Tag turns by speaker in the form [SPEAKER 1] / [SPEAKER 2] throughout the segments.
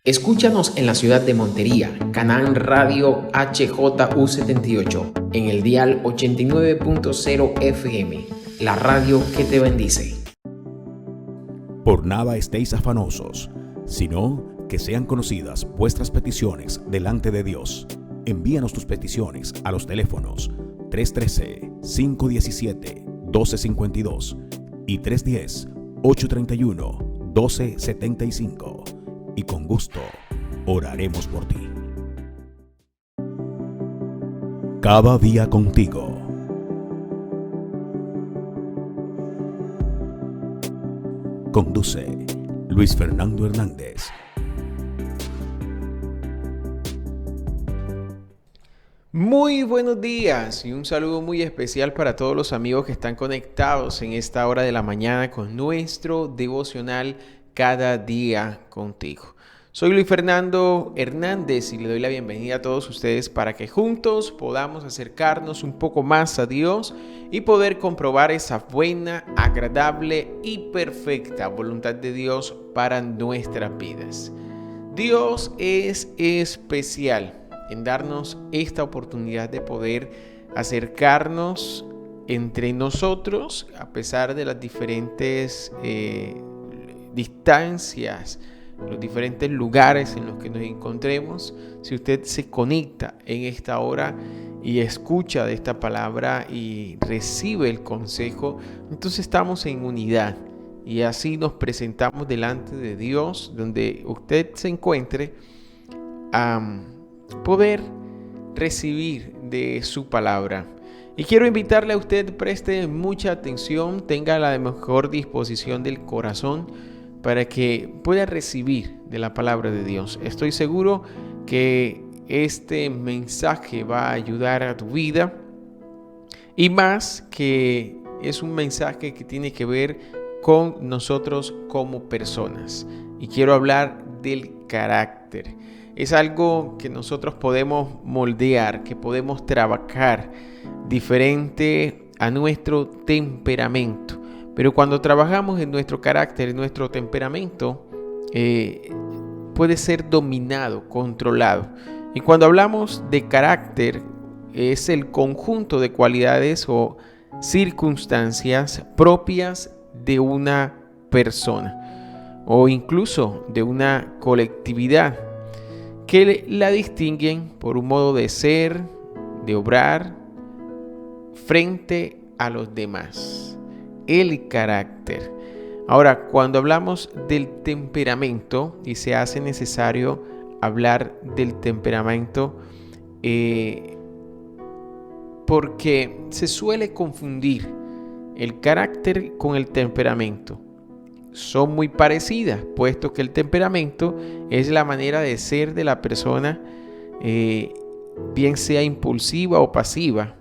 [SPEAKER 1] Escúchanos en la ciudad de Montería, Canaán Radio HJU78, en el dial 89.0 FM, la radio que te bendice.
[SPEAKER 2] Por nada estéis afanosos, sino que sean conocidas vuestras peticiones delante de Dios. Envíanos tus peticiones a los teléfonos 313-517-1252 y 310-831-1275. Y con gusto oraremos por ti. Cada día contigo. Conduce Luis Fernando Hernández.
[SPEAKER 1] Muy buenos días y un saludo muy especial para todos los amigos que están conectados en esta hora de la mañana con nuestro devocional Cada día contigo. Soy Luis Fernando Hernández y le doy la bienvenida a todos ustedes para que juntos podamos acercarnos un poco más a Dios y poder comprobar esa buena, agradable y perfecta voluntad de Dios para nuestras vidas. Dios es especial en darnos esta oportunidad de poder acercarnos entre nosotros a pesar de las diferentes distancias, los diferentes lugares en los que nos encontremos. Si usted se conecta en esta hora y escucha de esta palabra y recibe el consejo, entonces estamos en unidad y así nos presentamos delante de Dios donde usted se encuentre a poder recibir de su palabra. Y quiero invitarle a usted, preste mucha atención, tenga la mejor disposición del corazón para que pueda recibir de la palabra de Dios. Estoy seguro que este mensaje va a ayudar a tu vida y más que es un mensaje que tiene que ver con nosotros como personas. Y quiero hablar del carácter. Es algo que nosotros podemos moldear, que podemos trabajar diferente a nuestro temperamento. Pero cuando trabajamos en nuestro carácter, en nuestro temperamento, puede ser dominado, controlado. Y cuando hablamos de carácter, es el conjunto de cualidades o circunstancias propias de una persona o incluso de una colectividad que la distinguen por un modo de ser, de obrar frente a los demás. El carácter. Ahora, cuando hablamos del temperamento y se hace necesario hablar del temperamento porque se suele confundir el carácter con el temperamento. Son muy parecidas, puesto que el temperamento es la manera de ser de la persona, bien sea impulsiva o pasiva,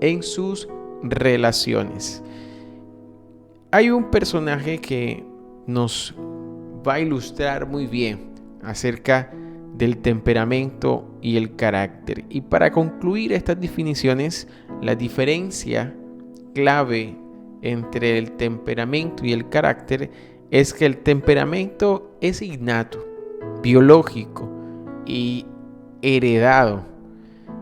[SPEAKER 1] en sus relaciones. Hay un personaje que nos va a ilustrar muy bien acerca del temperamento y el carácter. Y para concluir estas definiciones, la diferencia clave entre el temperamento y el carácter es que el temperamento es innato, biológico y heredado,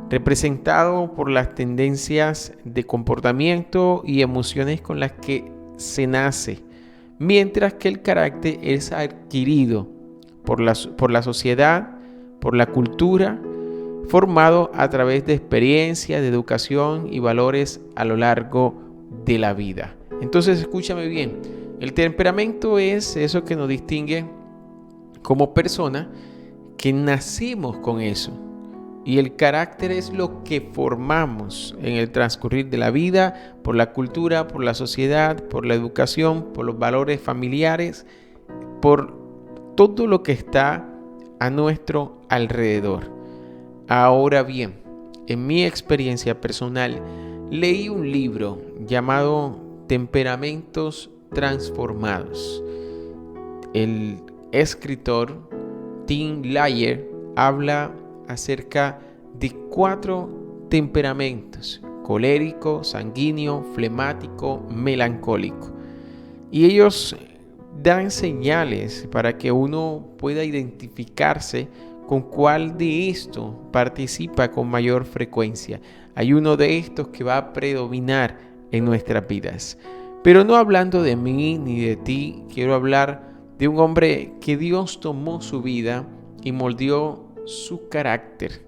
[SPEAKER 1] representado por las tendencias de comportamiento y emociones con las que se nace, mientras que el carácter es adquirido por la sociedad, por la cultura, formado a través de experiencia, de educación y valores a lo largo de la vida. Entonces, escúchame bien, el temperamento es eso que nos distingue como persona, que nacimos con eso. Y el carácter es lo que formamos en el transcurrir de la vida, por la cultura, por la sociedad, por la educación, por los valores familiares, por todo lo que está a nuestro alrededor. Ahora bien, en mi experiencia personal, leí un libro llamado Temperamentos Transformados. El escritor Tim LaHaye habla acerca de 4 temperamentos: colérico, sanguíneo, flemático, melancólico. Y ellos dan señales para que uno pueda identificarse con cuál de estos participa con mayor frecuencia. Hay uno de estos que va a predominar en nuestras vidas. Pero no hablando de mí ni de ti, quiero hablar de un hombre que Dios tomó su vida y moldeó su carácter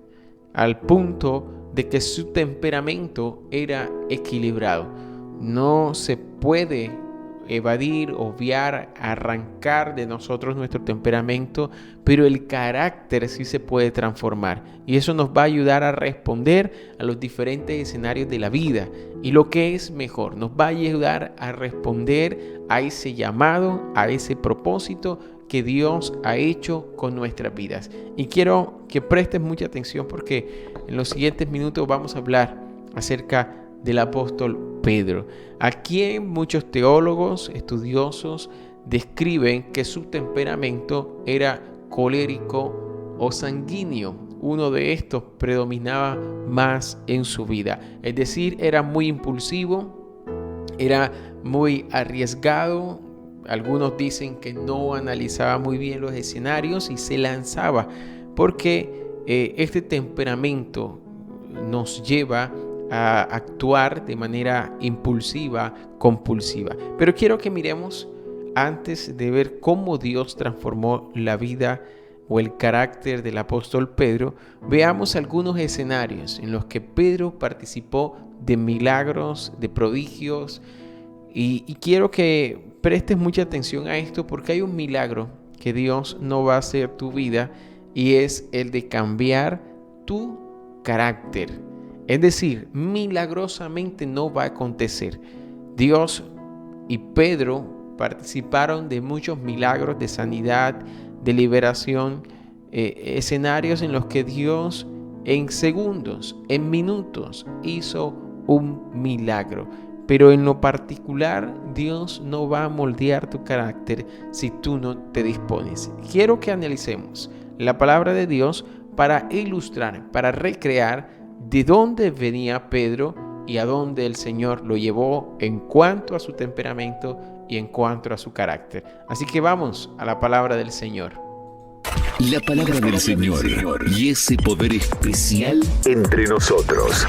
[SPEAKER 1] al punto de que su temperamento era equilibrado. No se puede evadir, obviar, arrancar de nosotros nuestro temperamento, pero el carácter sí se puede transformar y eso nos va a ayudar a responder a los diferentes escenarios de la vida y lo que es mejor, nos va a ayudar a responder a ese llamado, a ese propósito que Dios ha hecho con nuestras vidas. Y quiero que prestes mucha atención porque en los siguientes minutos vamos a hablar acerca del apóstol Pedro, a quien muchos teólogos, estudiosos, describen que su temperamento era colérico o sanguíneo. Uno de estos predominaba más en su vida, es decir, era muy impulsivo, era muy arriesgado. Algunos dicen que no analizaba muy bien los escenarios y se lanzaba, porque este temperamento nos lleva a actuar de manera impulsiva, compulsiva. Pero quiero que miremos, antes de ver cómo Dios transformó la vida o el carácter del apóstol Pedro, veamos algunos escenarios en los que Pedro participó de milagros, de prodigios, y quiero que prestes mucha atención a esto porque hay un milagro que Dios no va a hacer tu vida y es el de cambiar tu carácter. Es decir, milagrosamente no va a acontecer. Dios y Pedro participaron de muchos milagros de sanidad, de liberación, escenarios en los que Dios en segundos, en minutos, hizo un milagro. Pero en lo particular, Dios no va a moldear tu carácter si tú no te dispones. Quiero que analicemos la palabra de Dios para ilustrar, para recrear de dónde venía Pedro y a dónde el Señor lo llevó en cuanto a su temperamento y en cuanto a su carácter. Así que vamos a la palabra del Señor.
[SPEAKER 3] La palabra del Señor y ese poder especial entre nosotros.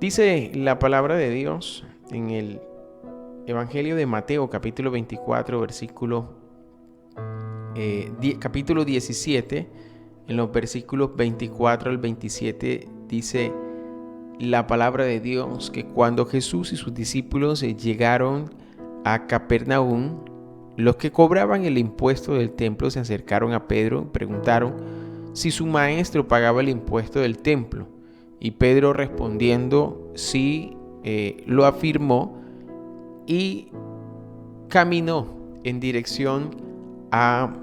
[SPEAKER 1] Dice la palabra de Dios en el Evangelio de Mateo, capítulo 24, capítulo 17, en los versículos 24 al 27, dice la palabra de Dios que cuando Jesús y sus discípulos llegaron a Capernaum, los que cobraban el impuesto del templo se acercaron a Pedro y preguntaron si su maestro pagaba el impuesto del templo. Y Pedro respondiendo sí, lo afirmó y caminó en dirección a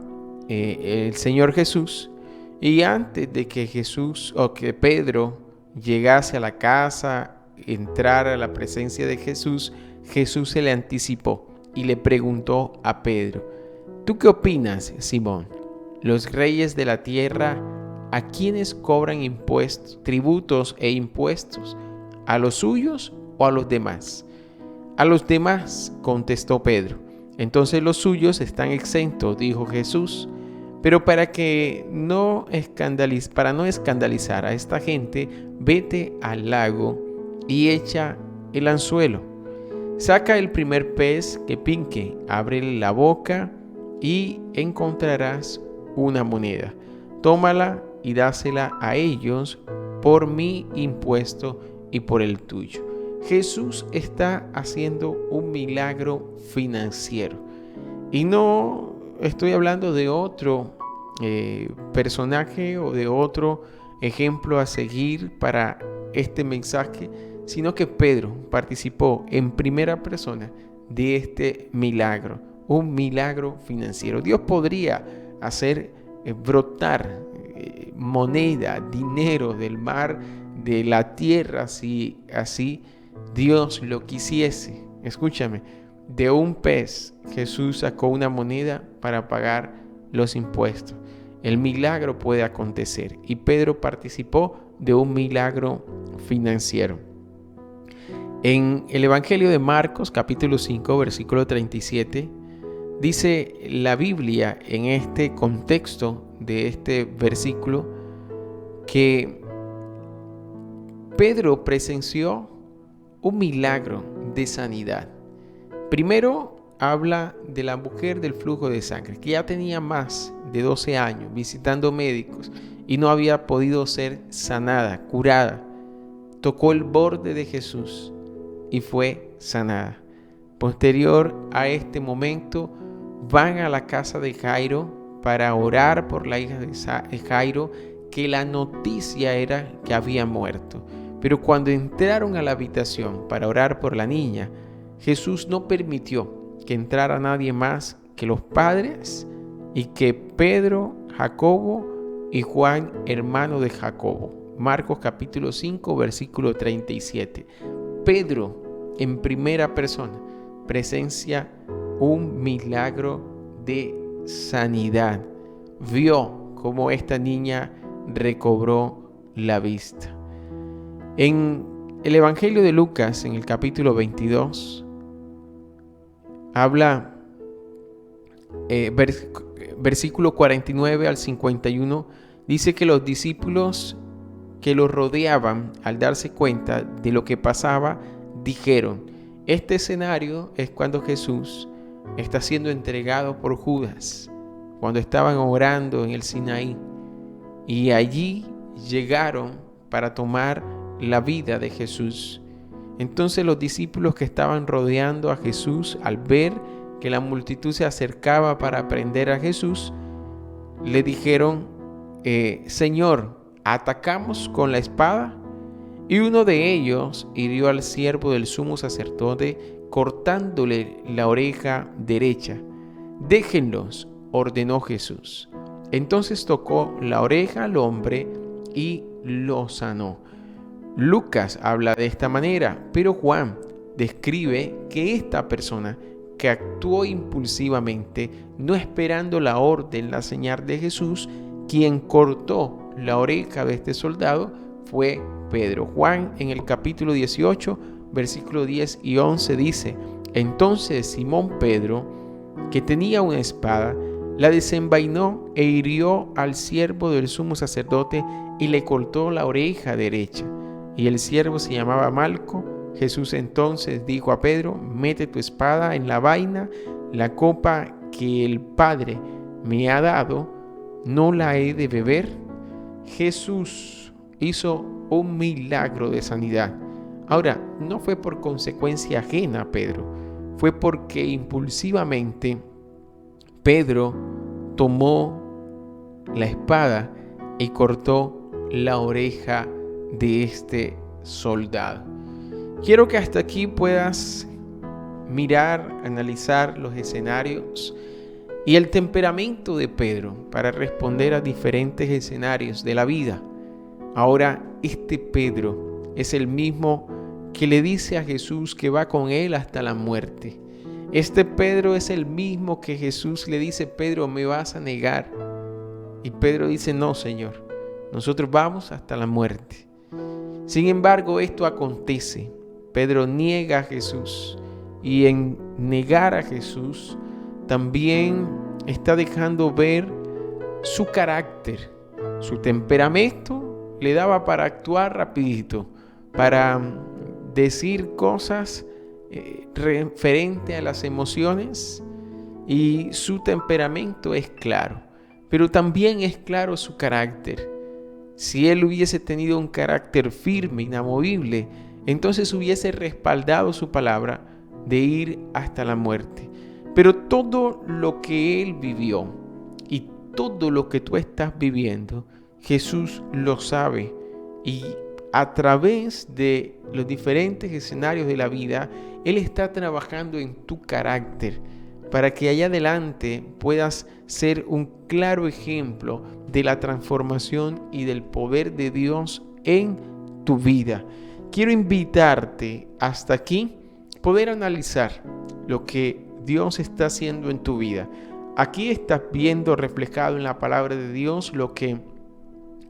[SPEAKER 1] el Señor Jesús. Y antes de que que Pedro llegase a la casa, entrara a la presencia de Jesús, Jesús se le anticipó y le preguntó a Pedro: ¿tú qué opinas, Simón? ¿Los reyes de la tierra a quienes cobran impuestos, tributos e impuestos? ¿A los suyos o a los demás? A los demás, contestó Pedro. Entonces los suyos están exentos, dijo Jesús. Pero para no escandalizar a esta gente, vete al lago y echa el anzuelo. Saca el primer pez que pinque, ábrele la boca y encontrarás una moneda. Tómala y dásela a ellos por mi impuesto y por el tuyo. Jesús está haciendo un milagro financiero. Y no estoy hablando de otro personaje o de otro ejemplo a seguir para este mensaje, sino que Pedro participó en primera persona de este milagro, un milagro financiero. Dios podría hacer brotar moneda, dinero del mar, de la tierra, si así Dios lo quisiese. Escúchame, de un pez Jesús sacó una moneda para pagar los impuestos. El milagro puede acontecer y Pedro participó de un milagro financiero. En el Evangelio de Marcos, capítulo 5, versículo 37, dice la Biblia en este contexto de este versículo que Pedro presenció un milagro de sanidad. Primero habla de la mujer del flujo de sangre, que ya tenía más de 12 años visitando médicos y no había podido ser sanada, curada. Tocó el borde de Jesús y fue sanada. Posterior a este momento, van a la casa de Jairo para orar por la hija de Jairo, que la noticia era que había muerto. Pero cuando entraron a la habitación para orar por la niña, Jesús no permitió que entrara nadie más que los padres y que Pedro, Jacobo y Juan, hermano de Jacobo. Marcos capítulo 5, versículo 37. Pedro, en primera persona, presencia un milagro de sanidad. Vio cómo esta niña recobró la vista. En el Evangelio de Lucas, en el capítulo 22, habla versículo 49 al 51, dice que los discípulos que lo rodeaban, al darse cuenta de lo que pasaba, dijeron: este escenario es cuando Jesús está siendo entregado por Judas, cuando estaban orando en el Sinaí, y allí llegaron para tomar la vida de Jesús. Entonces los discípulos que estaban rodeando a Jesús, al ver que la multitud se acercaba para prender a Jesús, le dijeron: Señor, ¿atacamos con la espada? Y uno de ellos hirió al siervo del sumo sacerdote, cortándole la oreja derecha. Déjenlos, ordenó Jesús. Entonces tocó la oreja al hombre y lo sanó. Lucas habla de esta manera, pero Juan describe que esta persona que actuó impulsivamente, no esperando la orden, la señal de Jesús, quien cortó la oreja de este soldado fue Pedro. Juan en el capítulo 18, versículo 10 y 11 dice: entonces Simón Pedro, que tenía una espada, la desenvainó e hirió al siervo del sumo sacerdote y le cortó la oreja derecha. Y el siervo se llamaba Malco. Jesús entonces dijo a Pedro: mete tu espada en la vaina, la copa que el Padre me ha dado, ¿no la he de beber? Jesús hizo un milagro de sanidad. Ahora, no fue por consecuencia ajena a Pedro, fue porque impulsivamente Pedro tomó la espada y cortó la oreja de este soldado. Quiero que hasta aquí puedas mirar, analizar los escenarios y el temperamento de Pedro para responder a diferentes escenarios de la vida. Ahora, este Pedro es el mismo que le dice a Jesús que va con él hasta la muerte. Este Pedro es el mismo que Jesús le dice: Pedro, me vas a negar. Y Pedro dice: no, Señor, nosotros vamos hasta la muerte. Sin embargo, esto acontece. Pedro niega a Jesús, y en negar a Jesús también está dejando ver su carácter. Su temperamento le daba para actuar rapidito, para decir cosas referente a las emociones, y su temperamento es claro, pero también es claro su carácter. Si él hubiese tenido un carácter firme, inamovible, entonces hubiese respaldado su palabra de ir hasta la muerte. Pero todo lo que él vivió y todo lo que tú estás viviendo, Jesús lo sabe, y a través de los diferentes escenarios de la vida, Él está trabajando en tu carácter para que allá adelante puedas ser un claro ejemplo de la transformación y del poder de Dios en tu vida. Quiero invitarte hasta aquí, poder analizar lo que Dios está haciendo en tu vida. Aquí estás viendo reflejado en la palabra de Dios lo que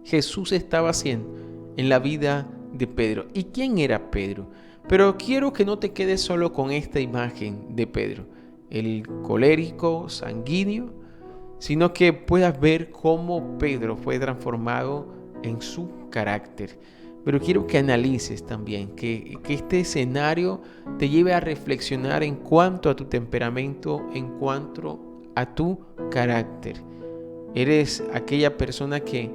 [SPEAKER 1] Jesús estaba haciendo en la vida de Pedro. ¿Y quién era Pedro? Pero quiero que no te quedes solo con esta imagen de Pedro, el colérico, sanguíneo, sino que puedas ver cómo Pedro fue transformado en su carácter. Pero quiero que analices también, que este escenario te lleve a reflexionar en cuanto a tu temperamento, en cuanto a tu carácter. ¿Eres aquella persona que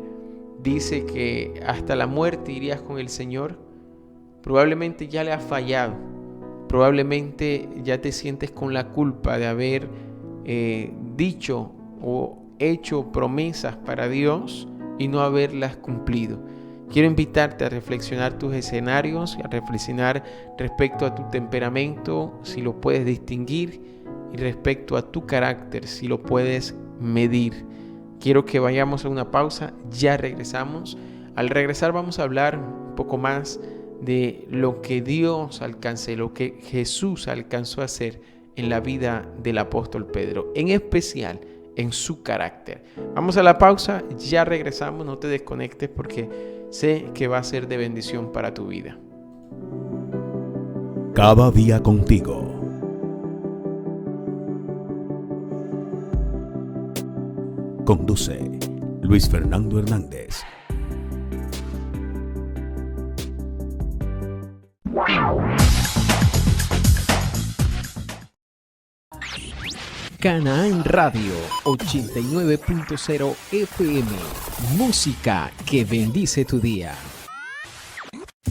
[SPEAKER 1] dice que hasta la muerte irías con el Señor? Probablemente ya le has fallado. Probablemente ya te sientes con la culpa de haber dicho o hecho promesas para Dios y no haberlas cumplido. Quiero invitarte a reflexionar tus escenarios, a reflexionar respecto a tu temperamento, si lo puedes distinguir, y respecto a tu carácter, si lo puedes medir. Quiero que vayamos a una pausa, ya regresamos. Al regresar vamos a hablar un poco más de lo que Dios alcanzó, lo que Jesús alcanzó a hacer en la vida del apóstol Pedro, en especial en su carácter. Vamos a la pausa, ya regresamos, no te desconectes porque sé que va a ser de bendición para tu vida.
[SPEAKER 2] Cada día contigo. Conduce Luis Fernando Hernández.
[SPEAKER 4] Canaán Radio 89.0 FM. Música que bendice tu día.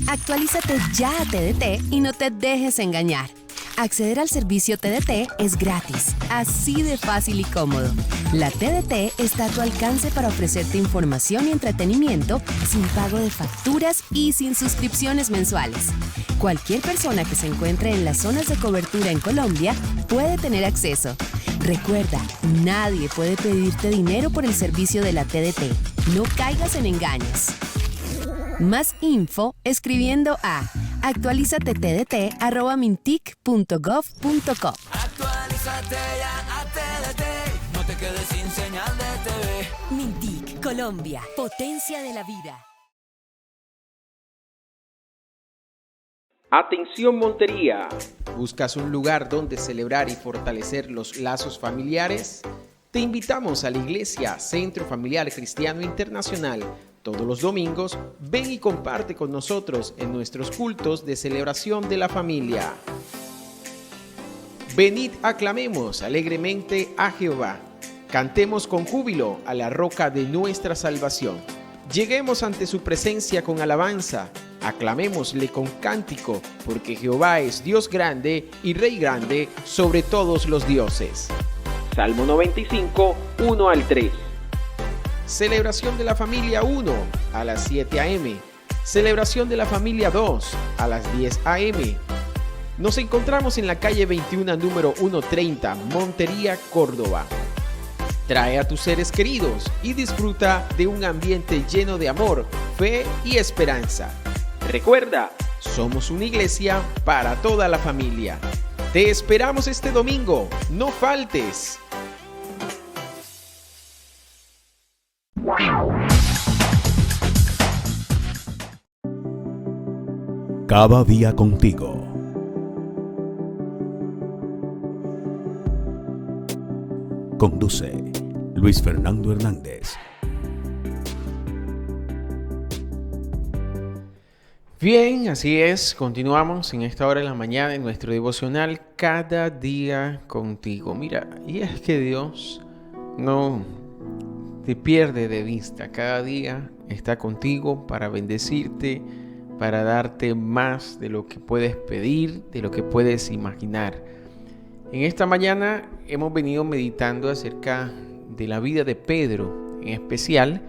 [SPEAKER 5] Actualízate ya a TDT y no te dejes engañar. Acceder al servicio TDT es gratis, así de fácil y cómodo. La TDT está a tu alcance para ofrecerte información y entretenimiento sin pago de facturas y sin suscripciones mensuales. Cualquier persona que se encuentre en las zonas de cobertura en Colombia puede tener acceso. Recuerda, nadie puede pedirte dinero por el servicio de la TDT. No caigas en engaños. Más info escribiendo a actualizatetdt@mintic.gov.co.
[SPEAKER 6] Actualízate ya a TDT, no te quedes sin señal de TV.
[SPEAKER 5] Mintic, Colombia, potencia de la vida.
[SPEAKER 1] Atención Montería. ¿Buscas un lugar donde celebrar y fortalecer los lazos familiares? Te invitamos a la Iglesia Centro Familiar Cristiano Internacional. Todos los domingos, ven y comparte con nosotros en nuestros cultos de celebración de la familia. Venid, aclamemos alegremente a Jehová. Cantemos con júbilo a la roca de nuestra salvación. Lleguemos ante su presencia con alabanza. Aclamémosle con cántico, porque Jehová es Dios grande y Rey grande sobre todos los dioses. Salmo 95, 1 al 3. Celebración de la familia 1 a las 7 a.m. Celebración de la familia 2 a las 10 a.m. Nos encontramos en la calle 21, número 130, Montería, Córdoba. Trae a tus seres queridos y disfruta de un ambiente lleno de amor, fe y esperanza. Recuerda, somos una iglesia para toda la familia. Te esperamos este domingo, no faltes.
[SPEAKER 2] Cada día contigo. Conduce Luis Fernando Hernández.
[SPEAKER 1] Bien, así es, continuamos en esta hora de la mañana en nuestro devocional Cada día contigo. Mira, y es que Dios no te pierde de vista, cada día está contigo para bendecirte, para darte más de lo que puedes pedir, de lo que puedes imaginar. En esta mañana hemos venido meditando acerca de la vida de Pedro, en especial,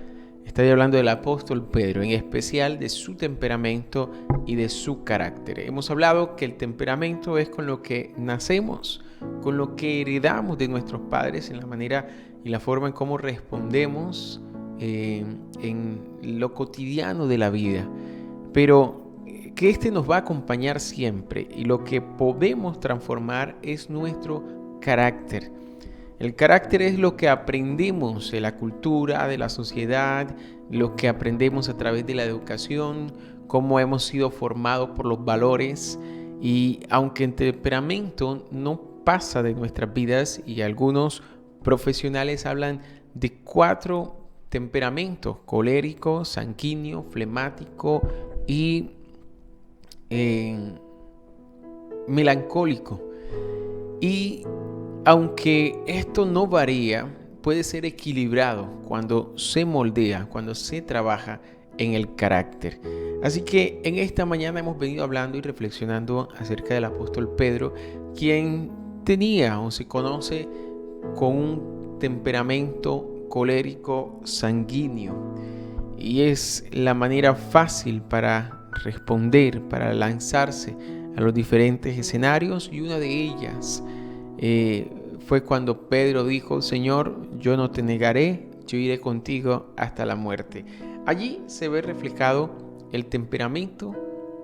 [SPEAKER 1] estoy hablando del apóstol Pedro, en especial de su temperamento y de su carácter. Hemos hablado que el temperamento es con lo que nacemos, con lo que heredamos de nuestros padres, en la manera y la forma en cómo respondemos en lo cotidiano de la vida. Pero que este nos va a acompañar siempre y lo que podemos transformar es nuestro carácter. El carácter es lo que aprendemos de la cultura, de la sociedad, lo que aprendemos a través de la educación, cómo hemos sido formados por los valores Y aunque el temperamento no pasa de nuestras vidas, y algunos profesionales hablan de 4 temperamentos: colérico, sanguíneo, flemático y melancólico. Y aunque esto no varía, puede ser equilibrado cuando se moldea, cuando se trabaja en el carácter. Así que en esta mañana hemos venido hablando y reflexionando acerca del apóstol Pedro, quien tenía o se conoce con un temperamento colérico sanguíneo, y es la manera fácil para responder, para lanzarse a los diferentes escenarios, y una de ellas fue cuando Pedro dijo: Señor, yo no te negaré, yo iré contigo hasta la muerte. Allí se ve reflejado el temperamento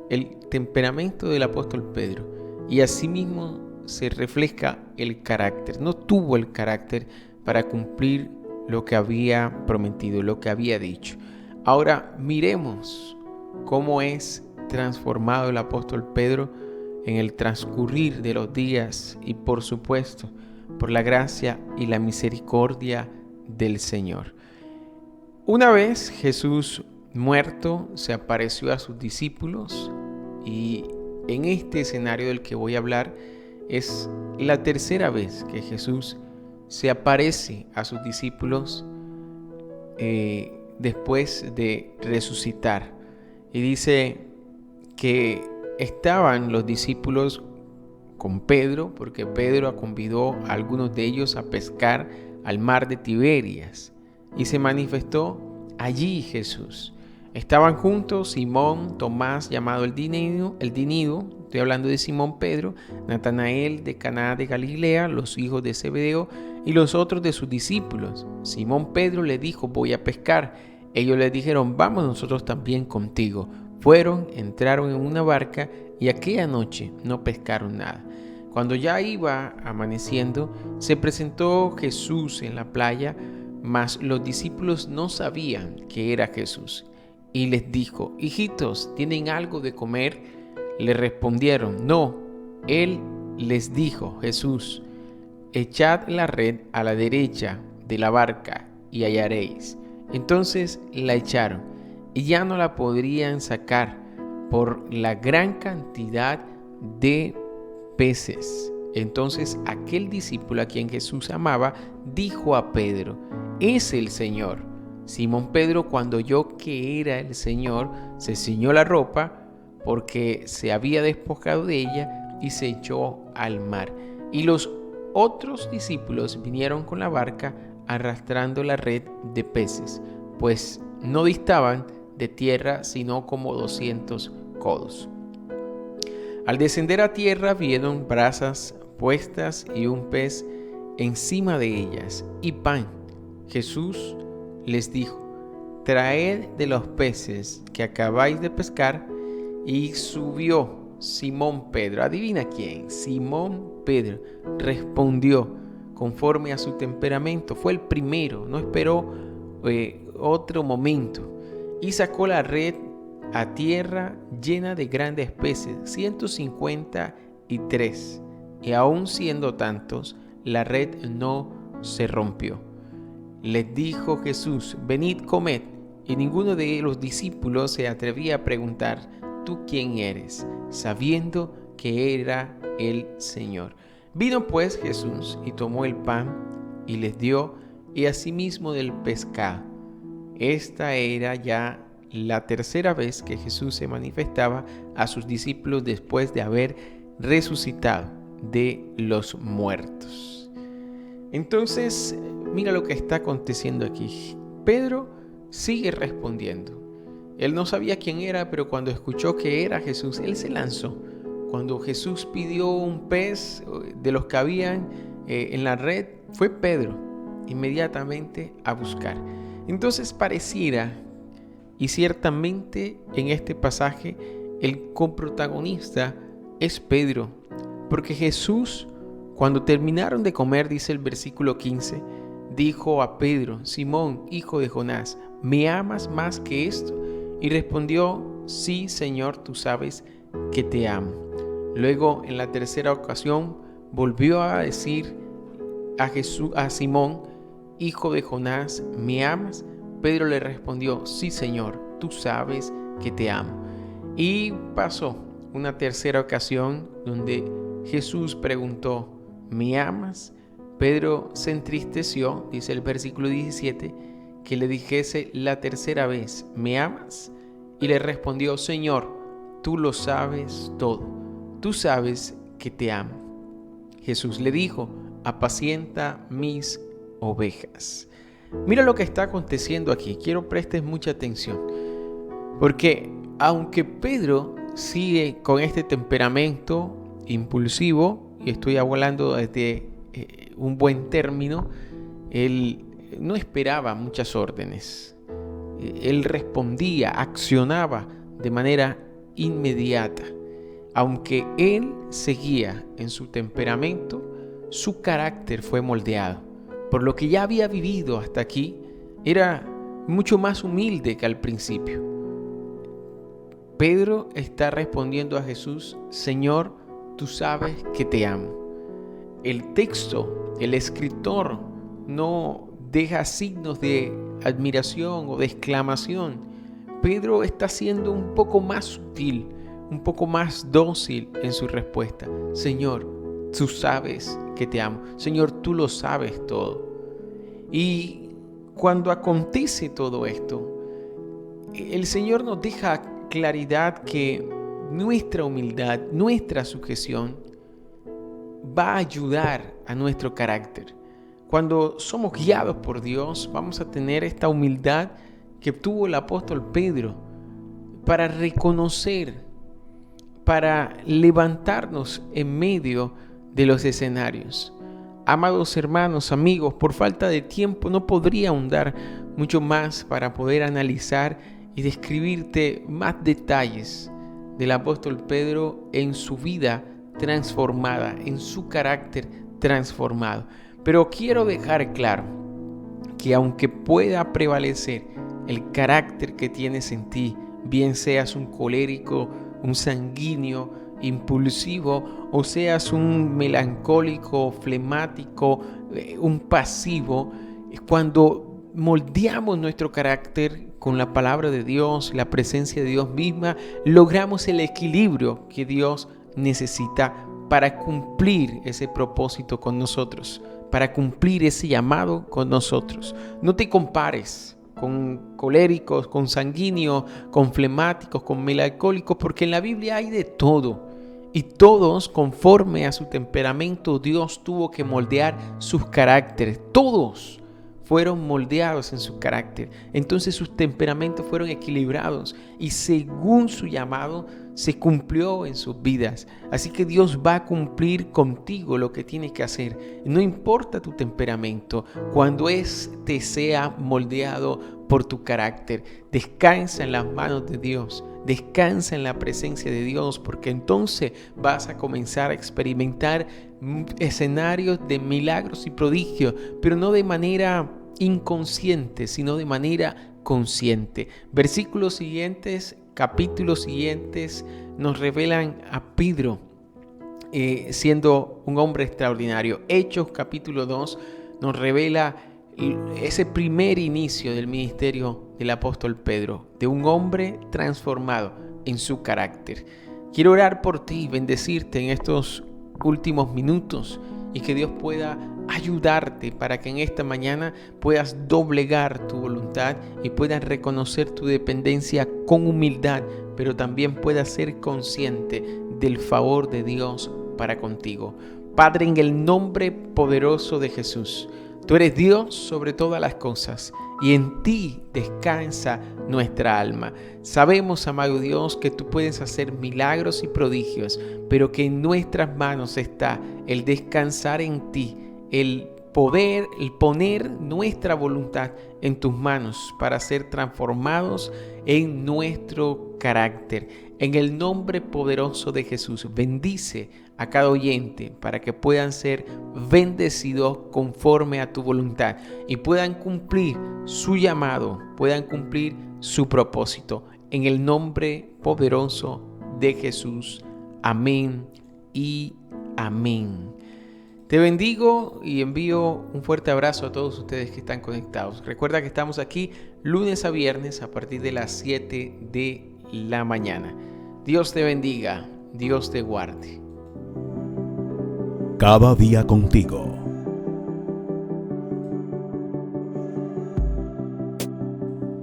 [SPEAKER 1] del apóstol Pedro, y asimismo se refleja el carácter. No tuvo el carácter para cumplir lo que había prometido, lo que había dicho. Ahora miremos cómo es transformado el apóstol Pedro en el transcurrir de los días, y por supuesto por la gracia y la misericordia del Señor. Una vez Jesús muerto se apareció a sus discípulos, y en este escenario del que voy a hablar es la tercera vez que Jesús se aparece a sus discípulos después de resucitar. Y dice que estaban los discípulos con Pedro, porque Pedro convidó a algunos de ellos a pescar al mar de Tiberias, y se manifestó allí Jesús. Estaban juntos Simón, Tomás llamado el Dinído, estoy hablando de Simón Pedro, Natanael de Caná de Galilea, los hijos de Zebedeo, y los otros de sus discípulos. Simón Pedro le dijo: voy a pescar. Ellos le dijeron: vamos nosotros también contigo. Fueron, entraron en una barca, y aquella noche no pescaron nada. Cuando ya iba amaneciendo, se presentó Jesús en la playa, mas los discípulos no sabían que era Jesús. Y les dijo: hijitos, ¿tienen algo de comer? Le respondieron: no. Él les dijo, Jesús: echad la red a la derecha de la barca y hallaréis. Entonces la echaron, y ya no la podrían sacar por la gran cantidad de peces. Entonces aquel discípulo a quien Jesús amaba dijo a Pedro: es el Señor. Simón Pedro, cuando oyó que era el Señor, se ciñó la ropa, porque se había despojado de ella, y se echó al mar. Y los otros discípulos vinieron con la barca arrastrando la red de peces, pues no distaban de tierra sino como 200 codos. Al descender a tierra vieron brasas puestas y un pez encima de ellas y pan. Jesús les dijo: traed de los peces que acabáis de pescar. Y subió Simón Pedro. Adivina quién. Simón Pedro respondió conforme a su temperamento. Fue el primero, no esperó otro momento. Y sacó la red a tierra llena de grandes peces, 153. Y aun siendo tantos, la red no se rompió. Les dijo Jesús: venid, comed. Y ninguno de los discípulos se atrevía a preguntar: ¿tú quién eres?, sabiendo que era el Señor. Vino pues Jesús y tomó el pan y les dio, y asimismo del pescado. Esta era ya la tercera vez que Jesús se manifestaba a sus discípulos después de haber resucitado de los muertos. Entonces, mira lo que está aconteciendo aquí. Pedro sigue respondiendo. Él no sabía quién era, pero cuando escuchó que era Jesús, él se lanzó. Cuando Jesús pidió un pez de los que habían en la red, fue Pedro inmediatamente a buscar. Entonces pareciera, y ciertamente en este pasaje, el coprotagonista es Pedro, porque Jesús, cuando terminaron de comer, dice el versículo 15, dijo a Pedro: Simón, hijo de Jonás, ¿me amas más que esto? Y respondió: sí, Señor, tú sabes que te amo. Luego, en la tercera ocasión, volvió a decir a Simón, hijo de Jonás, ¿me amas? Pedro le respondió, sí, Señor, tú sabes que te amo. Y pasó una tercera ocasión donde Jesús preguntó, ¿me amas? Pedro se entristeció, dice el versículo 17, que le dijese la tercera vez, ¿me amas? Y le respondió, Señor, tú lo sabes todo, tú sabes que te amo. Jesús le dijo, apacienta mis ovejas. Mira lo que está aconteciendo aquí, quiero prestes mucha atención, porque aunque Pedro sigue con este temperamento impulsivo, y estoy hablando desde un buen término, él no esperaba muchas órdenes. Él respondía, accionaba de manera inmediata. Aunque él seguía en su temperamento, su carácter fue moldeado. Por lo que ya había vivido hasta aquí, era mucho más humilde que al principio. Pedro está respondiendo a Jesús, Señor, tú sabes que te amo. El texto, el escritor, no deja signos de admiración o de exclamación. Pedro está siendo un poco más sutil, un poco más dócil en su respuesta. Señor, tú sabes que te amo. Señor, tú lo sabes todo. Y cuando acontece todo esto, el Señor nos deja claridad que nuestra humildad, nuestra sujeción va a ayudar a nuestro carácter. Cuando somos guiados por Dios, vamos a tener esta humildad que tuvo el apóstol Pedro para reconocer, para levantarnos en medio de los escenarios. Amados hermanos, amigos, por falta de tiempo no podría ahondar mucho más para poder analizar y describirte más detalles del apóstol Pedro en su vida transformada, en su carácter transformado. Pero quiero dejar claro que aunque pueda prevalecer el carácter que tienes en ti, bien seas un colérico, un sanguíneo, impulsivo, o seas un melancólico, flemático, un pasivo, cuando moldeamos nuestro carácter con la palabra de Dios, la presencia de Dios misma, logramos el equilibrio que Dios necesita para cumplir ese propósito con nosotros, para cumplir ese llamado con nosotros. No te compares con coléricos, con sanguíneos, con flemáticos, con melancólicos, porque en la Biblia hay de todo. Y todos, conforme a su temperamento, Dios tuvo que moldear sus caracteres. Todos fueron moldeados en su carácter. Entonces sus temperamentos fueron equilibrados y según su llamado se cumplió en sus vidas. Así que Dios va a cumplir contigo lo que tienes que hacer. No importa tu temperamento, cuando te sea moldeado por tu carácter. Descansa en las manos de Dios. Descansa en la presencia de Dios, porque entonces vas a comenzar a experimentar escenarios de milagros y prodigios, pero no de manera inconsciente, sino de manera consciente. Versículos siguientes, capítulos siguientes, nos revelan a Pedro siendo un hombre extraordinario. Hechos capítulo 2 nos revela ese primer inicio del ministerio del apóstol Pedro, de un hombre transformado en su carácter. Quiero orar por ti y bendecirte en estos últimos minutos y que Dios pueda ayudarte para que en esta mañana puedas doblegar tu voluntad y puedas reconocer tu dependencia con humildad, pero también puedas ser consciente del favor de Dios para contigo. Padre, en el nombre poderoso de Jesús, tú eres Dios sobre todas las cosas y en ti descansa nuestra alma. Sabemos, amado Dios, que tú puedes hacer milagros y prodigios, pero que en nuestras manos está el descansar en ti, el poner nuestra voluntad en tus manos para ser transformados en nuestro carácter. En el nombre poderoso de Jesús, bendice a cada oyente para que puedan ser bendecidos conforme a tu voluntad y puedan cumplir su llamado, puedan cumplir su propósito. En el nombre poderoso de Jesús. Amén y amén. Te bendigo y envío un fuerte abrazo a todos ustedes que están conectados. Recuerda que estamos aquí lunes a viernes a partir de las 7 de la mañana. Dios te bendiga, Dios te guarde.
[SPEAKER 2] Cada día contigo.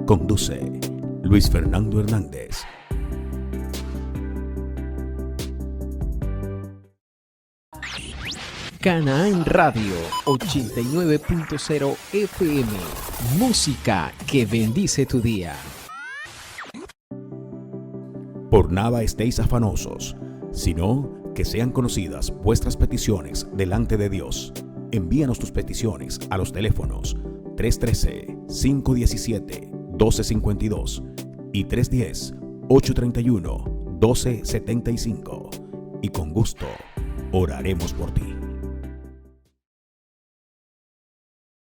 [SPEAKER 2] Conduce Luis Fernando Hernández.
[SPEAKER 4] Canaán Radio 89.0 FM. Música que bendice tu día.
[SPEAKER 2] Por nada estéis afanosos, sino que sean conocidas vuestras peticiones delante de Dios. Envíanos tus peticiones a los teléfonos 313-517-1252 y 310-831-1275. Y con gusto oraremos por ti.